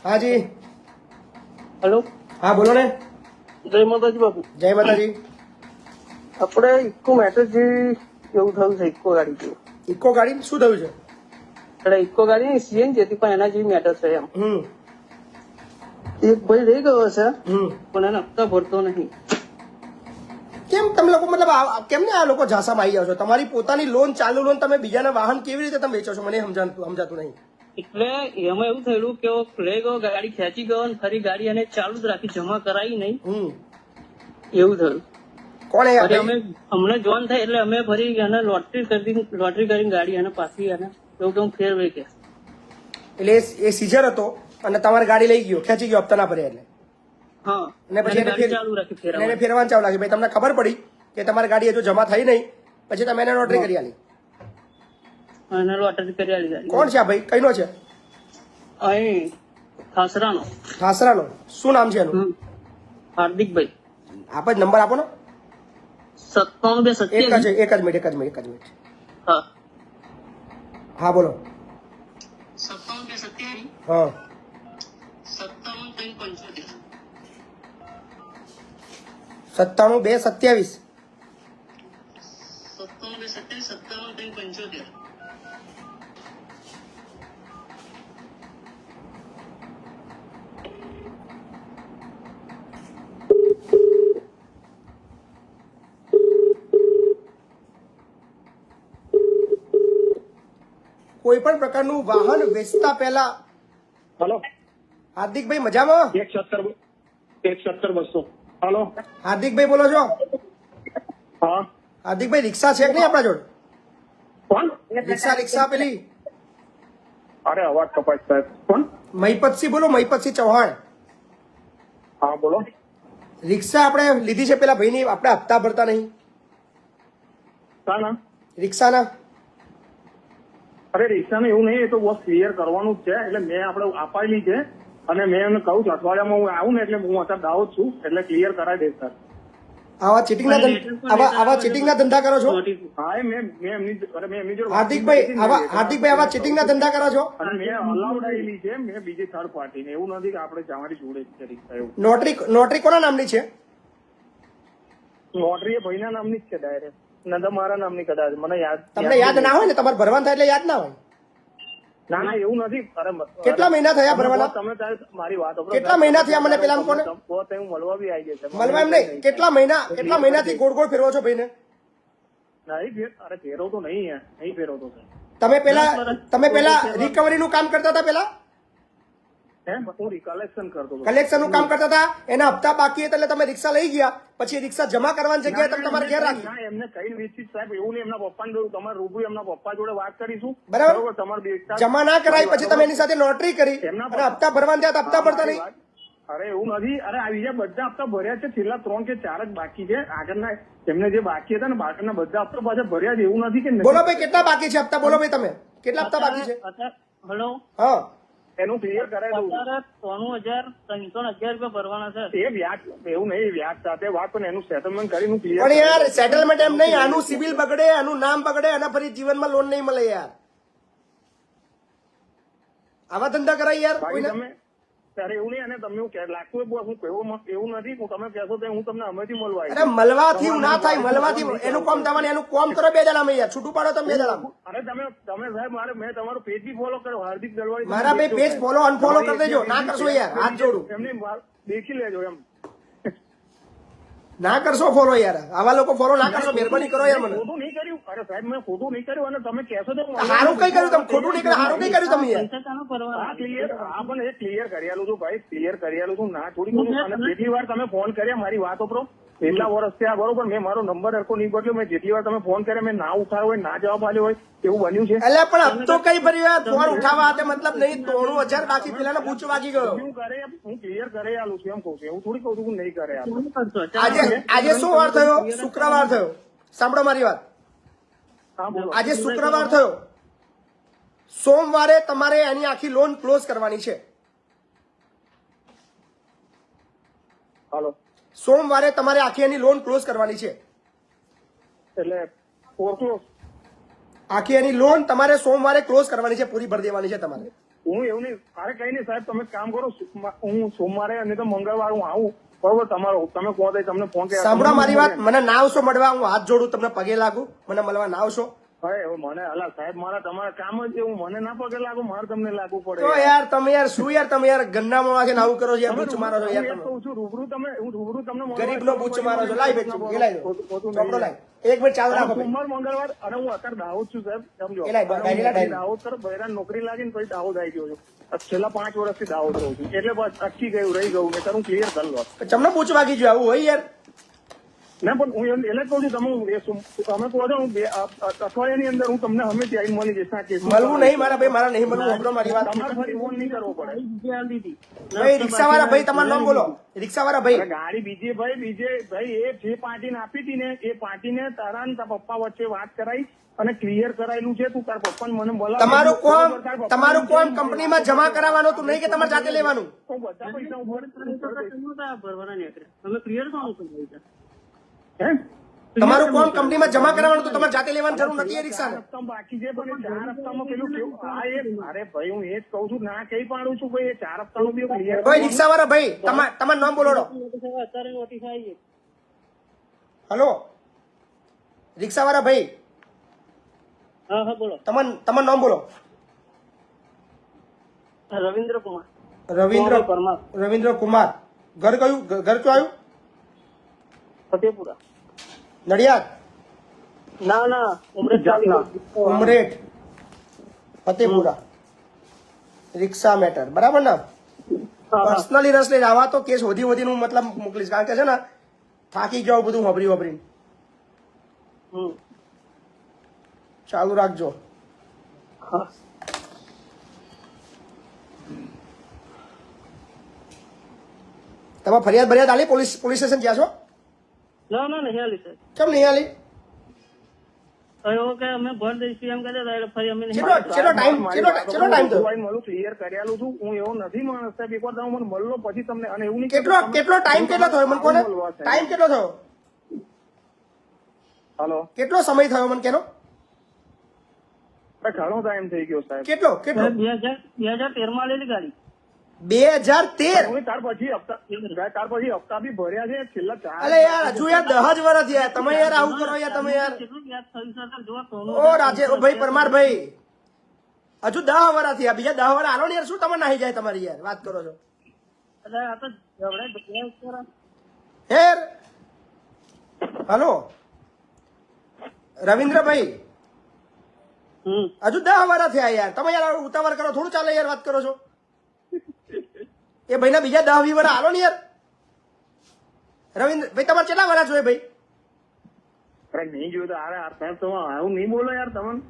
हाँ जी। हेलो। हाँ बोलो ने। जय माताजी बापू। जय माताजी। આપણે ઇકો મેટર જે એવું થયું છે ઇકો ગાડી જેવું. ઇકો ગાડી શું થયું છે? એટલે ઇકો ગાડી સીએનજી હતી પણ એના જેવી મેટર છે એમ. એક ભાઈ રહી ગયો છે પણ એને હપ્તા ભરતો નહીં. કેમ તમે લોકો મતલબ કેમને આ લોકો ઝાસામાં આવી જાવ છો? તમારી પોતાની લોન ચાલુ લોન તમે બીજાના વાહન કેવી રીતે તમે વેચો છો? મને સમજાતું નહીં. એટલે એમાં એવું થયેલું કે લઈ ગયો ગાડી ખેંચી ગયો અને ફરી ગાડી એને ચાલુ જ રાખી જમા કરાવી નહીં એવું થયું. કોણ ફરી અમે અમને જોન થાય એટલે અમે ફરી એને લોટરી કરીને ગાડી એને પાછી એને એવું કે હું ફેરવે કે એટલે એ સીઝર હતો અને તમારી ગાડી લઈ ગયો ખેંચી ગયો હપ્તા ના ભર્યા એટલે હા અને પછી ગાડી ચાલુ રાખી એને ફેરવાનું ચાલુ લાગી. ભાઈ તમને ખબર પડી કે તમારી ગાડી હજુ જમા થઈ નહીં પછી તમે એને નોટરી કરી આલી. એને લોટરી કરી આલી ગાડી. કોણ છે આ ભાઈ? કઈનો છે? અહીં ઠાસરાનો. ઠાસરાનો શું નામ છે એનું? હાર્દિકભાઈ. આપ જ નંબર આપો ને. 9727. એક જ મિનિટ. હા હા બોલો. 9727. હા 57 97 2 27 57 કોઈ પણ પ્રકારનું વાહન વેચતા પહેલા. हेलो હાર્દિકભાઈ મજામાં? 170 हेलो હાર્દિકભાઈ બોલો છો? हाँ હાર્દિકભાઈ રિક્ષા છે કે નહીં આપણા જોડે? कौन રિક્ષા પેલી अरे आवाज कपाट साहब कौन મહિપતસિંહ બોલો. મહિપતસિંહ ચૌહાણ. हाँ बोलो રિક્ષા આપણે લીધી છે પેલા ભાઈની, આપણે હપ્તા ભરતા નહીં क्या ना રિક્ષાના. અરે રિક્ષાને એવું નહીં, એ તો બસ ક્લિયર કરવાનું જ છે. એટલે મેં આપણે અપાયેલી છે અને મેં એમને કહું છું અઠવાડિયામાં હું આવું ને એટલે હું અત્યારે દાવો જ છું એટલે ક્લિયર કરાવી દઈશ સર. આવા ચીટિંગના ધંધા કરો છો? હા મેં એમની જોડે હાર્દિકભાઈ આવા ચીટિંગના ધંધા કરો છો? અને મેં અલાઉડ આવેલી છે મેં બીજી થર્ડ પાર્ટીને. એવું નથી કે આપણે તમારી જોડે જ છે રિક્ષા. એવું નોટરી કોના નામની છે? નોટરી એ ભાઈના નામની જ છે ડાયરેક્ટ, ન તો મારા નામની કદાચ. મને તમને યાદ ના હોય ને, તમારે ભરવાનું થાય એટલે યાદ ના હોય. ના ના એવું નથી. અરે કેટલા મહિના થયા ભરવાના? તમે મારી વાત કેટલા મહિના થયા મને પેલા કોને હું મળવા બી આવી જશે. મળવા એમ નહીં, કેટલા મહિનાથી ગોળ ગોળ ફેરવો છો ભાઈને? નહીં અરે ફેરવતો નહીં, નહીં ફેરવતો. તમે પેલા રિકવરી નું કામ કરતા હતા? પેલા હું કલેક્શન કરતો હતો. કલેક્શન નું કામ કરતા હતા, એના હપ્તા બાકી હતા એટલે તમે રિક્ષા લઈ ગયા, પછી રિક્ષા જમા કરવાની જગ્યાએ તમે તમારે ઘેર રાખી. ના એમને કઈ વિચિત સાહેબ એવું નહીં. એમના પપ્પાને જોયું, તમારે રૂબરૂ એમના પપ્પા જોડે વાત કરીશું બરાબર. તમારે જમા ના કરાવી પછી તમે એની સાથે નોટરી કરી અને હપ્તા ભરવાના થયા, હપ્તા ભરતા નહીં. અરે એવું નથી. અરે આ બીજા બધા હપ્તા ભર્યા છે, છેલ્લા 3 કે 4 જ બાકી છે. આગળના એમને જે બાકી હતા ને બાકીના બધા હપ્તા પાછા ભર્યા છે. એવું નથી કે બોલો ભાઈ કેટલા બાકી છે હપ્તા? બોલો ભાઈ તમે કેટલા હપ્તા બાકી છે? હેલો. હા એનું ક્લિયર કરાવી દઉં. 93,311 રૂપિયા ભરવાના છે. એ વ્યાજ એવું નહીં, વ્યાજ સાથે વાત પણ એનું સેટલમેન્ટ કરીને ક્લિયર. પણ યાર સેટલમેન્ટ એમ નહીં, આનું સિવિલ બગડે, આનું નામ બગડે, અને ફરી જીવનમાં લોન નહીં મળે યાર. આવા ધંધા કરાય યાર કોઈને? તમે ત્યારે એવું નહીં. અને તમે લાગતું હું કહેવું એવું નથી. હું તમે કહેશો તો હું તમને અમેથી મળવા અરે મળવાથી ના થાય, મળવાથી એનું કામ તમારે એનું કામ કરો 2 જણામાં યાર, છૂટું પાડો તમે 2 જણામાં. અરે તમે સાહેબ મેં તમારું પેજ બી ફોલો કર્યો, હાર્દિક દલવાડી. મારા ભાઈ પેજ ફોલો અનફોલો કરી દેજો. ના કરશો યાર, હાથ જોડું. એમની દેખી લેજો એમ. ના કરશો ફોલો યાર, આવા લોકો ફોલો ના કરશો, મહેરબાની કરો યાર. મને ખોટું નહીં કર્યું. અરે સાહેબ મેં ખોટું નહીં કર્યું અને તમે કહેશો તો સારું કઈ કર્યું તમે? ખોટું નહીં કર્યું, સારું કઈ કર્યું તમે યાર? ક્લિયર પણ એ ક્લિયર કરી આલું છું ભાઈ, ક્લિયર કરી આલું છું. ના થોડી કરું. અને જેટલી વાર તમે ફોન કર્યા મારી વાતો પર એટલા વર્ષ થયા બરોબર, મેં મારો નંબર હરખો નહીં બદલ્યો. મેં જેટલી વાર તમે ફોન કર્યા મેં ના ઉઠાવ્યો હોય, ના જવાબ આપ્યો હોય એવું બન્યું છે. એટલે પણ હપ્તો કઈ ભર્યો યાર? ફોન ઉઠાવવા તે મતલબ નહીં, 93,000 બાકી પેલા બૂચ વાગી ગયો. હું ક્લિયર કરી આલું છું એમ કહું છું. એવું થોડી કહું છું હું નહીં કરે આલું. આજે શું વાર થયો? શુક્રવાર થયો. સાંભળો મારી વાત. હા બોલો. આજે શુક્રવાર થયો, સોમવારે તમારે એની આખી લોન ક્લોઝ કરવાની છે. હાલો. સોમવારે તમારે આખી એની લોન ક્લોઝ કરવાની છે. એટલે ફોરક્લોઝ આખી એની લોન તમારે સોમવારે ક્લોઝ કરવાની છે, પૂરી ભરી દેવાની છે તમારે. હું એવું નહીં, અરે કઈ નહીં સાહેબ, તમે એક કામ કરો, હું સોમવારે અને તો મંગળવારે હું આવું, બરોબર? તમારો તમે કહો તો તમને ફોન કર્યા. સાંભળો મારી વાત, મને ના આવશો મળવા, હું હાથ જોડું, તમને પગે લાગુ, મને મળવા ના આવશો હવે મને અલા સાહેબ, મારા તમારા કામ જ એવું, મને ના પગે લાગુ, મારે તમને લાગુ પડે. તો યાર તમે યાર શું યાર તમે યાર ગન્નામાં વાગે આવું કરો છો યાર, બૂચ મારો છો યાર હું એ તમે કહું છું, રૂબરૂ તમને મળવા- ગરીબનો બૂચ મારો છો. લાઈ બેચું એ લાઈ ચોપડો લાઈ, એક મિનિટ ચાલુ રાખો ભાઈ. સોમવાર મંગળવાર, અને હું અત્યારે દાહોદ છું સાહેબ, સમજો. એ લાઈ, ડાયરી લાઈ, ડાયરી. દાહોદ તરફ બહેરાન નોકરી લાગી ને પછી દાહોદ આવી ગયો છું. છેલ્લા 5 વર્ષથી દાહોદ રહું છું, એટલે બસ અટકી ગયું, રહી ગયું, એટલે હું ક્લિયર કરી લો. તમને બૂચ વાગી ગયું આવું હોય યાર? ના પણ હું એટલે જ કહું છું, તમે કહો છો, હું અઠવાડિયાની અંદર હું તમને હંમેશા આવીને મળી જઈશ. આ કેસમાં મળવું નહીં મારા ભાઈ, મારા નહીં મળવું. સાંભળો મારી વાત તમારે ફરી ફોન નહીં કરવો પડે. ભાઈ. રિક્ષા વાળા ભાઈ તમારું નામ બોલો. રિક્ષા વાળા ભાઈ, અરે ગાડી બીજે ભાઈ એ જે પાર્ટીને આપી હતી ને, એ પાર્ટીને તારા ને તારા પપ્પા વચ્ચે વાત કરાઈ અને ક્લિયર કરાયેલું છે. તું તારા પપ્પાને મને બોલાવ. તમારું કોમ કંપનીમાં જમા કરાવવાનું હતું, નહીં કે તમારે જાતે લેવાનું? હું બધા પૈસા ઉપર ભરવાના નીકળે તમે ક્લિયર કોણ છો? હે તમારું કોમ કંપનીમાં જમા કરાવવાનું હતું, તમારે જાતે લેવાની જરૂર નથી એ રિક્ષાને. 4 હપ્તા બાકી છે, પણ એ 4 હપ્તામાં પેલું કેવું? અરે ભાઈ, હું એ જ કઉ છું, ના કઈ પાડું છું ભાઈ, એ 4 હપ્તાનું બી ક્લિયર. કોઈ રિક્ષા વાળા ભાઈ, તમારું નામ બોલો. અત્યારે નોટિસ આવી છે. હલો રિક્ષા વાળા ભાઈ, હા હા બોલો. તમારું નામ બોલો. રવિન્દ્ર કુમાર. રવિન્દ્ર પરમાર. રવિન્દ્ર કુમાર. ઘર કયું? ઘર ક્યાં આવ્યું? ફતેપુરા. નડિયાદ? ના ઉમરેઠ ફતેપુરા. રિક્ષા મેટર બરાબર ને? પર્સનલી રસ લઈને આવા તો કેસ વધી હું મતલબ મોકલીશ, કારણ કે છે ને થાકી જાવ બધું વાપરીને. ચાલુ રાખજો. હા. તમે ફરિયાદ આલી પોલીસ સ્ટેશન ગયા છો? ના નહીં હાલી સાહેબ. કેમ નહીં આલી? હવે કે અમે ભર દઈશું એમ કહેતા હતા, એટલે ફરી અમે નહીં. કેટલો ટાઈમ થયો? મારું ક્લિયર કરેલું છું, હું એવો નથી માણસ સાહેબ. એકવાર તમે મને મળલો પછી તમને, અને એવું નહીં કેટલો ટાઈમ થયો મને કોને? ટાઈમ કેટલો થયો? હાલો, કેટલો સમય થયો મને કેનો? ઘણો ટાઈમ થઈ ગયો સાહેબ. કેટલો 2013 માં લેલી ગાડી. 2013? હું ત્યાર પછી હપ્તા બી ભર્યા છે છેલ્લા 4. અરે યાર હજુ યાર 10 જ વર્ષ થયા, તમે યાર આવું કરો યાર, તમે યાર. કેટલું વ્યાજ થયું છે સર? જો સોનું. ઓ રાજે ભાઈ પરમાર ભાઈ, હજુ 10 વર્ષ થયા, બીજા 10 વર્ષ આલો ને યાર, શું તમે નાહી જાય તમારી યાર, વાત કરો છો એટલે આ તો ઝઘડા યાર. હલો રવિન્દ્રભાઈ, હજુ 10 વર્ષ થયા યાર, તમે યાર ઉતાવળ કરો, થોડું ચાલે યાર, વાત કરો છો. એ ભાઈ ના બીજા 10-20 વર્ષ આલો ને યાર. રવિન્દ્ર ભાઈ તમારે કેટલા વર્ષ જોઈએ ભાઈ? અરે નહીં જોયું તો સાહેબ, તમે આવું નહીં બોલો યાર. તમને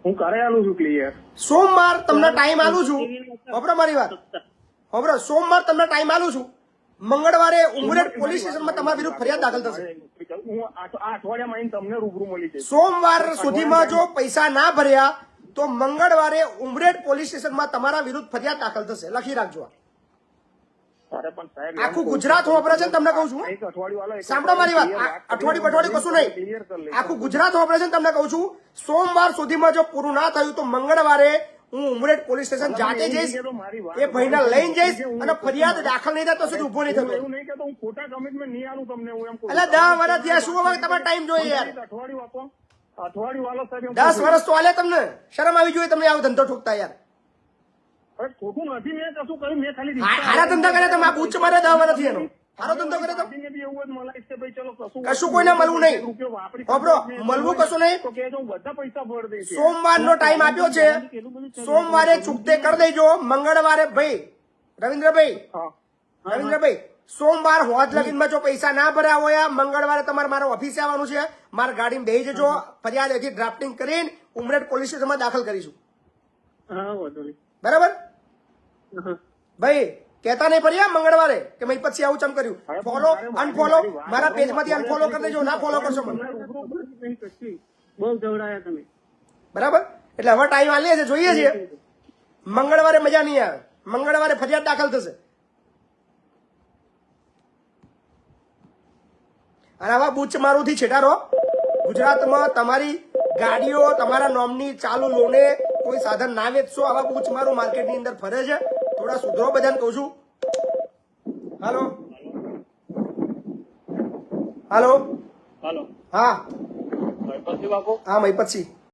હું કરે આલું છું ક્લિયર. સોમવાર તમને ટાઈમ આલું છું, વાપરો મારી વાત, વાપરો. સોમવાર તમને ટાઈમ આલું છું, મંગળવારે ઉમરેઠ પોલીસ સ્ટેશનમાં તમારા વિરુદ્ધ ફરિયાદ દાખલ થશે. હું આ અઠવાડિયામાં આવીને તમને રૂબરૂ મળી જઈશ. સોમવાર સુધીમાં જો પૈસા ના ભર્યા તો મંગળવારે ઉમરેઠ પોલીસ સ્ટેશનમાં તમારા વિરુદ્ધ ફરિયાદ દાખલ થશે, લખી રાખજો. અરે પણ સાહેબ, આખું ગુજરાત વાપરે છે ને, તમને કહું છું. એક અઠવાડિયું સાંભળો મારી વાત, અઠવાડિયું કશું નહીં, આખું ગુજરાત વાપરે છે ને, તમને કહું છું. સોમવાર સુધીમાં જો પૂરું ના થયું તો મંગળવારે હું ઉમરેઠ પોલીસ સ્ટેશન જાતે જઈશ, એ ભાઈને લઈને જઈશ, અને ફરિયાદ દાખલ નહીં થાય તો સુધી ઉભો નહીં થતો. એવું નહીં કે હું ખોટા કમિટમેન્ટ નહીં આલું તમને, હું એમ કહું. એટલે 10 વર્ષ થયા, શું હવે તમારે ટાઈમ જોઈએ યાર? અઠવાડિયું આપો, અઠવાડિયું વાલો સાહેબ. 10 વર્ષ તો આલે તમને, શરમ આવી જોઈએ તમને આવો ધંધો ઠોકતા યાર. અરે ખોટું નથી, મેં કશું કહ્યું, મેં ખાલી હારા ધંધા કરે તમે, આ બૂચ મારે 10 વર્ષ થી એનો હારો ધંધો કરે તો બી એવું જ મલાઈશ કે ભાઈ ચલો કશું કોઈને મળવું નહીં. વાપરો, મળવું કશું નહીં. તો કે હું બધા પૈસા ભર દઈશ. સોમવારનો ટાઈમ આપ્યો છે, સોમવારે ચૂકતે કરી દેજો. મંગળવારે ભાઈ રવિન્દ્રભાઈ, હા રવિન્દ્રભાઈ સોમવાર હોજ લગીનમાં જો પૈસા ના ભર્યા હોય, મંગળવારે તમારે મારા ઓફિસે આવવાનું છે, મારા ગાડીમાં બેસી જજો, ફરિયાદ અહીંથી ડ્રાફ્ટિંગ કરીને ઉમરેઠ પોલીસ સ્ટેશનમાં દાખલ કરીશું. હા વાંધો નહીં. બરાબર ભાઈ? કહેતા નહીં ફર્યા મંગળવારે કે મેં પછી આવું ચમ કર્યું. ફોલો અનફોલો મારા પેજમાંથી અનફોલો કરી દેજો, ના ફોલો કરશો મને. બહુ દવડાયા તમે. બરાબર? એટલે હવે ટાઈમ આલીએ છે, જોઈએ છીએ. મંગળવારે મજા નહીં આવે, મંગળવારે ફરિયાદ દાખલ થશે. અને આવા બૂચ મારુંથી છેટારો ગુજરાતમાં તમારી ગાડીઓ તમારા નોમની ચાલુ લોને કોઈ સાધન ના વેચશો. આવા પૂછ મારું માર્કેટની અંદર ફરે છે. થોડા સુધરો બધાને કહું છું. હાલો હાલો હાલો હા પછી બાપુ હા મહિપતસિંહ